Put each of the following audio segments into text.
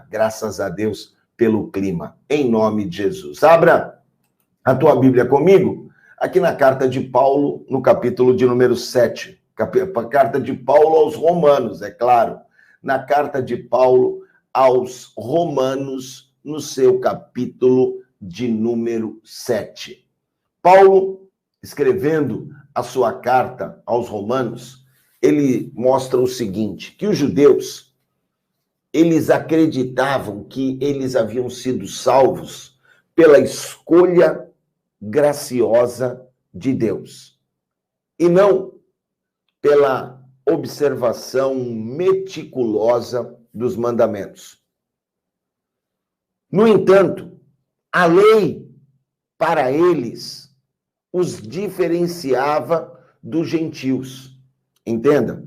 Graças a Deus pelo clima, em nome de Jesus. Abra a tua Bíblia comigo, aqui na carta de Paulo, no capítulo de número 7. Carta de Paulo aos Romanos, é claro. Na carta de Paulo aos Romanos, no seu capítulo de número 7. Paulo, escrevendo a sua carta aos Romanos, ele mostra o seguinte, que os judeus, eles acreditavam que eles haviam sido salvos pela escolha graciosa de Deus, e não pela observação meticulosa dos mandamentos. No entanto, a lei, para eles, os diferenciava dos gentios. Entenda?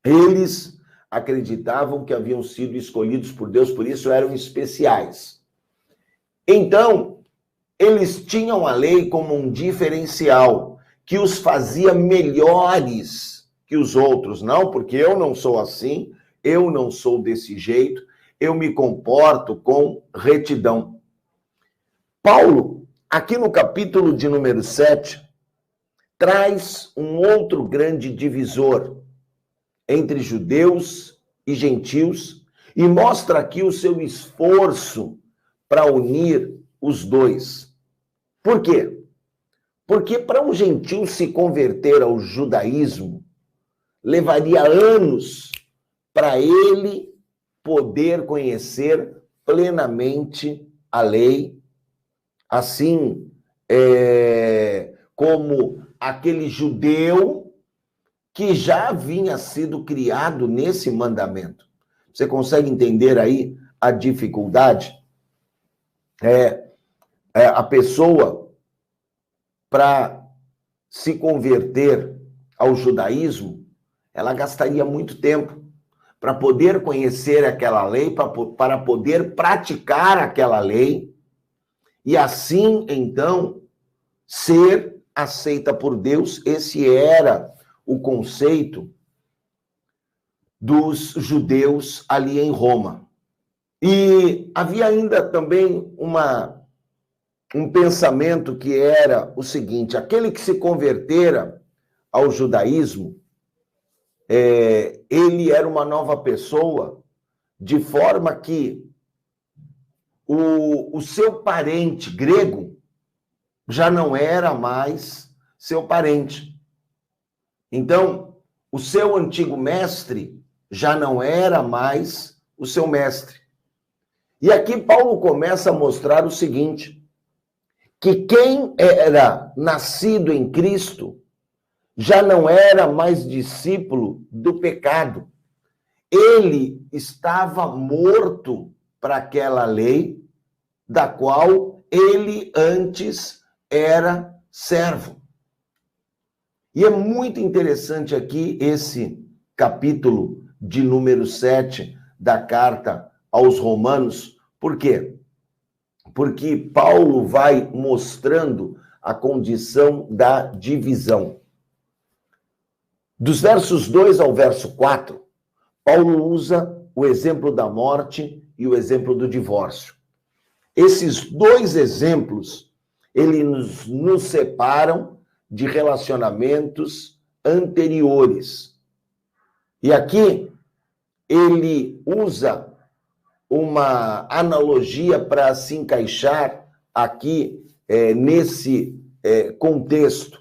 Eles acreditavam que haviam sido escolhidos por Deus, por isso eram especiais. Então, eles tinham a lei como um diferencial que os fazia melhores que os outros. Não, porque eu não sou assim, eu não sou desse jeito, eu me comporto com retidão. Paulo, aqui no capítulo de número 7, traz um outro grande divisor entre judeus e gentios e mostra aqui o seu esforço para unir os dois. Por quê? Porque para um gentio se converter ao judaísmo, levaria anos para ele poder conhecer plenamente a lei, assim como aquele judeu que já vinha sido criado nesse mandamento. Você consegue entender aí a dificuldade? A pessoa, para se converter ao judaísmo, ela gastaria muito tempo para poder conhecer aquela lei, para poder praticar aquela lei, e assim, então, ser aceita por Deus. Esse era o conceito dos judeus ali em Roma. E havia ainda também um pensamento que era o seguinte: aquele que se convertera ao judaísmo, ele era uma nova pessoa, de forma que o seu parente grego já não era mais seu parente. Então, o seu antigo mestre já não era mais o seu mestre. E aqui Paulo começa a mostrar o seguinte, que quem era nascido em Cristo já não era mais discípulo do pecado. Ele estava morto para aquela lei da qual ele antes era servo. E é muito interessante aqui esse capítulo de número 7 da carta aos Romanos. Por quê? Porque Paulo vai mostrando a condição da divisão. Dos versos 2 ao verso 4, Paulo usa o exemplo da morte e o exemplo do divórcio. Esses dois exemplos, eles nos separam de relacionamentos anteriores. E aqui, ele usa uma analogia para se encaixar aqui nesse contexto.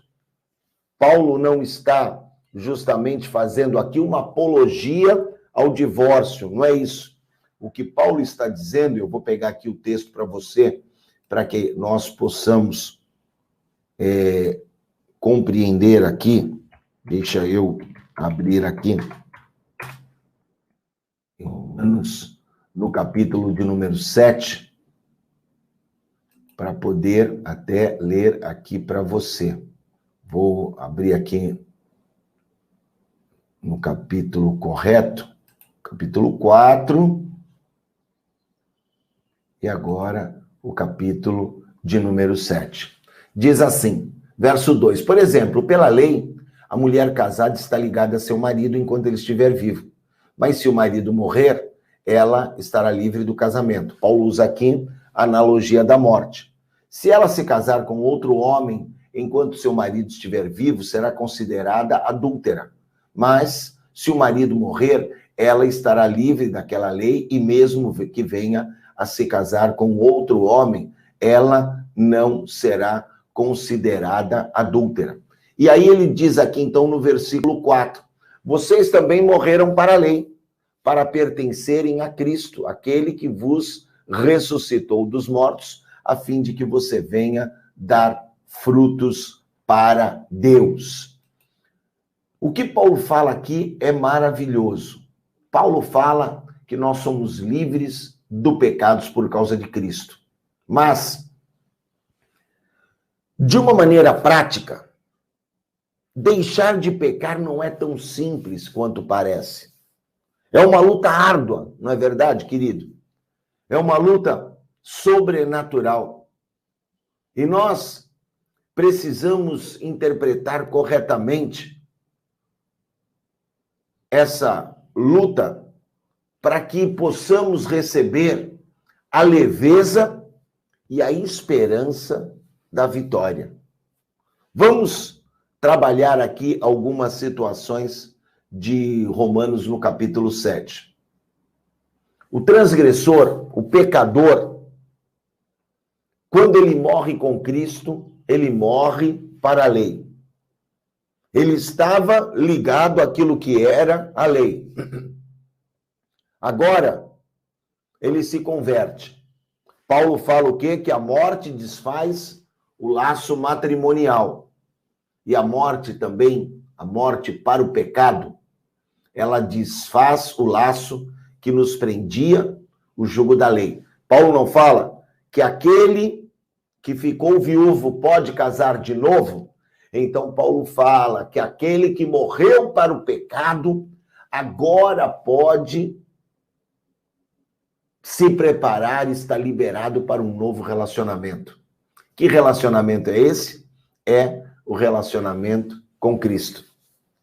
Paulo não está justamente fazendo aqui uma apologia ao divórcio, não é isso. O que Paulo está dizendo, eu vou pegar aqui o texto para você, para que nós possamos compreender aqui. Deixa eu abrir aqui. No capítulo de número 7, para poder até ler aqui para você. Vou abrir aqui no capítulo correto, capítulo 4, e agora o capítulo de número 7. Diz assim, verso 2, por exemplo, pela lei, a mulher casada está ligada a seu marido enquanto ele estiver vivo, mas se o marido morrer, ela estará livre do casamento. Paulo usa aqui a analogia da morte. Se ela se casar com outro homem enquanto seu marido estiver vivo, será considerada adúltera. Mas, se o marido morrer, ela estará livre daquela lei e mesmo que venha a se casar com outro homem, ela não será considerada adúltera. E aí ele diz aqui, então, no versículo 4, vocês também morreram para a lei, para pertencerem a Cristo, aquele que vos ressuscitou dos mortos, a fim de que você venha dar frutos para Deus. O que Paulo fala aqui é maravilhoso. Paulo fala que nós somos livres do pecado por causa de Cristo. Mas, de uma maneira prática, deixar de pecar não é tão simples quanto parece. É uma luta árdua, não é verdade, querido? É uma luta sobrenatural. E nós precisamos interpretar corretamente essa luta para que possamos receber a leveza e a esperança da vitória. Vamos trabalhar aqui algumas situações de Romanos no capítulo 7. O transgressor, o pecador, quando ele morre com Cristo, ele morre para a lei. Ele estava ligado àquilo que era a lei. Agora, ele se converte. Paulo fala o quê? Que a morte desfaz o laço matrimonial. E a morte também, a morte para o pecado, ela desfaz o laço que nos prendia o jugo da lei. Paulo não fala que aquele que ficou viúvo pode casar de novo? Então Paulo fala que aquele que morreu para o pecado agora pode se preparar e está liberado para um novo relacionamento. Que relacionamento é esse? É o relacionamento com Cristo.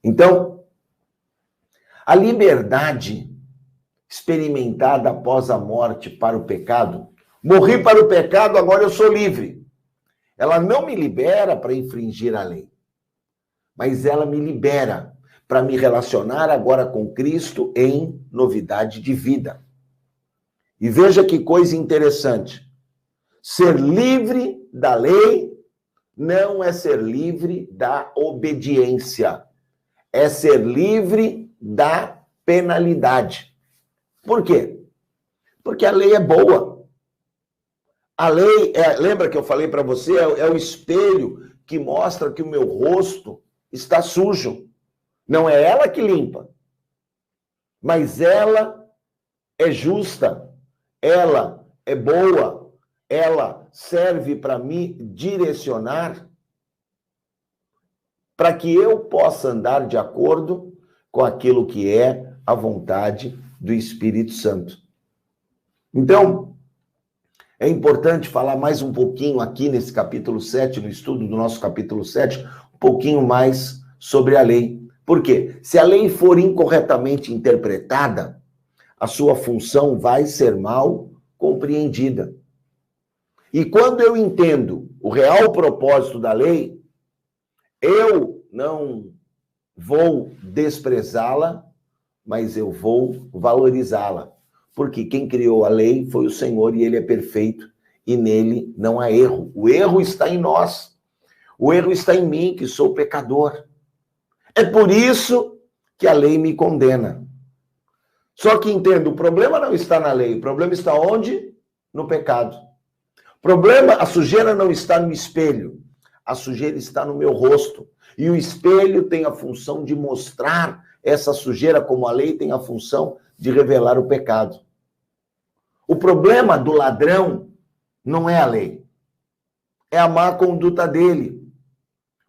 Então, a liberdade experimentada após a morte para o pecado, morri para o pecado, agora eu sou livre. Ela não me libera para infringir a lei, mas ela me libera para me relacionar agora com Cristo em novidade de vida. E veja que coisa interessante. Ser livre da lei não é ser livre da obediência. É ser livre da penalidade. Por quê? Porque a lei é boa. A lei, lembra que eu falei para você, é o espelho que mostra que o meu rosto está sujo. Não é ela que limpa, mas ela é justa, ela é boa, ela serve para me direcionar para que eu possa andar de acordo com aquilo que é a vontade do Espírito Santo. Então, é importante falar mais um pouquinho aqui nesse capítulo 7, no estudo do nosso capítulo 7, um pouquinho mais sobre a lei. Por quê? Se a lei for incorretamente interpretada, a sua função vai ser mal compreendida. E quando eu entendo o real propósito da lei, eu não vou desprezá-la, mas eu vou valorizá-la. Porque quem criou a lei foi o Senhor e ele é perfeito e nele não há erro. O erro está em nós. O erro está em mim, que sou pecador. É por isso que a lei me condena. Só que entendo, o problema não está na lei, o problema está onde? No pecado. O problema, a sujeira não está no espelho, a sujeira está no meu rosto. E o espelho tem a função de mostrar essa sujeira, como a lei tem a função de revelar o pecado. O problema do ladrão não é a lei, é a má conduta dele.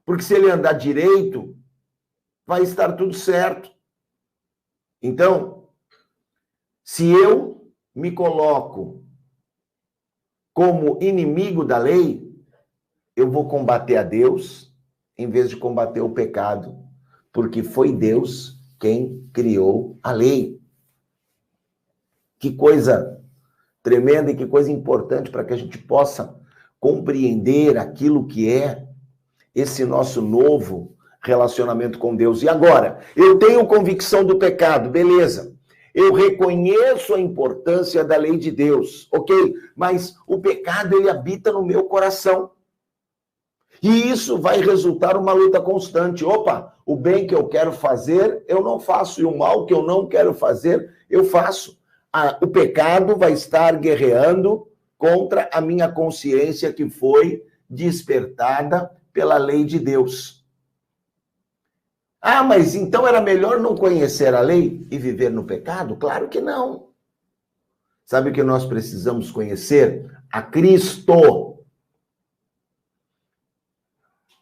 Porque se ele andar direito, vai estar tudo certo. Então, se eu me coloco como inimigo da lei, eu vou combater a Deus em vez de combater o pecado, porque foi Deus quem criou a lei. Que coisa tremenda e que coisa importante para que a gente possa compreender aquilo que é esse nosso novo relacionamento com Deus. E agora, eu tenho convicção do pecado, beleza. Eu reconheço a importância da lei de Deus, ok? Mas o pecado, ele habita no meu coração. E isso vai resultar uma luta constante. Opa, o bem que eu quero fazer, eu não faço. E o mal que eu não quero fazer, eu faço. O pecado vai estar guerreando contra a minha consciência que foi despertada pela lei de Deus. Ah, mas então era melhor não conhecer a lei e viver no pecado? Claro que não. Sabe o que nós precisamos conhecer? A Cristo.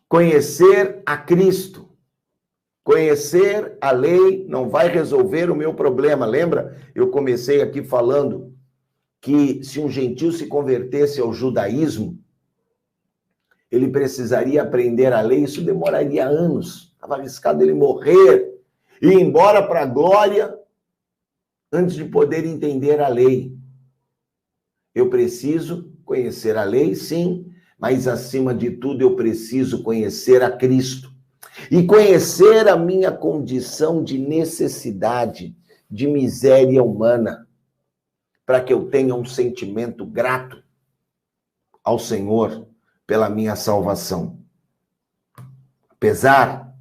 Conhecer a Cristo. Conhecer a lei não vai resolver o meu problema. Lembra? Eu comecei aqui falando que se um gentil se convertesse ao judaísmo, ele precisaria aprender a lei, isso demoraria anos. Estava arriscado ele morrer e ir embora para a glória antes de poder entender a lei. Eu preciso conhecer a lei, sim, mas acima de tudo eu preciso conhecer a Cristo. E conhecer a minha condição de necessidade, de miséria humana, para que eu tenha um sentimento grato ao Senhor pela minha salvação. Apesar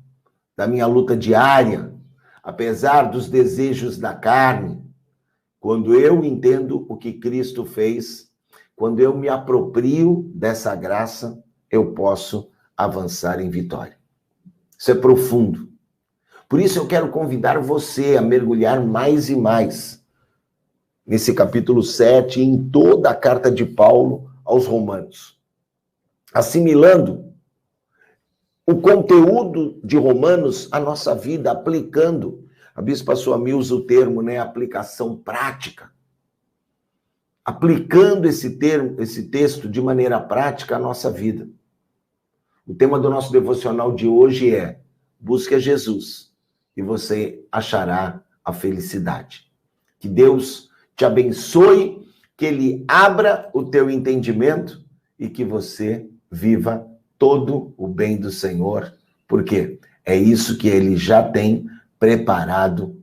da minha luta diária, apesar dos desejos da carne, quando eu entendo o que Cristo fez, quando eu me aproprio dessa graça, eu posso avançar em vitória. Isso é profundo. Por isso eu quero convidar você a mergulhar mais e mais nesse capítulo 7 e em toda a carta de Paulo aos Romanos. Assimilando o conteúdo de Romanos à nossa vida, aplicando. A bispa Suami usa o termo, né, aplicação prática. Aplicando esse texto de maneira prática à nossa vida. O tema do nosso devocional de hoje é: busque a Jesus e você achará a felicidade. Que Deus te abençoe, que Ele abra o teu entendimento e que você viva todo o bem do Senhor, porque é isso que Ele já tem preparado